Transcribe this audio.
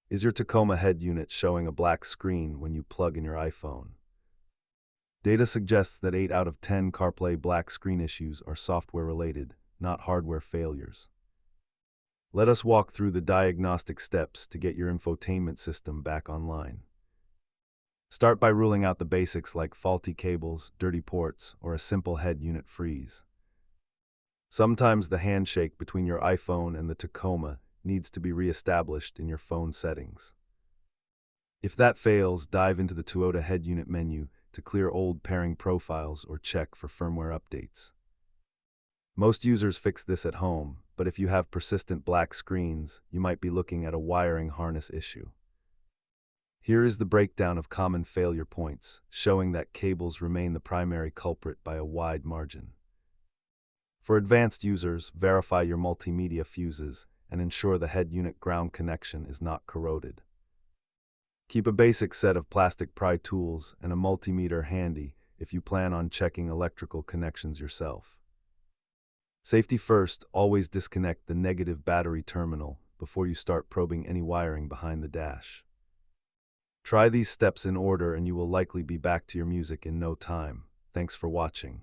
Is your Tacoma head unit showing a black screen when you plug in your iPhone? Data suggests that 8 out of 10 CarPlay black screen issues are software-related, not hardware failures. Let us walk through the diagnostic steps to get your infotainment system back online. Start by ruling out the basics like faulty cables, dirty ports, or a simple head unit freeze. Sometimes the handshake between your iPhone and the Tacoma needs to be re-established in your phone settings. If that fails, dive into the Toyota head unit menu to clear old pairing profiles or check for firmware updates. Most users fix this at home, but if you have persistent black screens, you might be looking at a wiring harness issue. Here is the breakdown of common failure points, showing that cables remain the primary culprit by a wide margin. For advanced users, verify your multimedia fuses and ensure the head unit ground connection is not corroded. Keep a basic set of plastic pry tools and a multimeter handy if you plan on checking electrical connections yourself. Safety first, always disconnect the negative battery terminal before you start probing any wiring behind the dash. Try these steps in order and you will likely be back to your music in no time. Thanks for watching.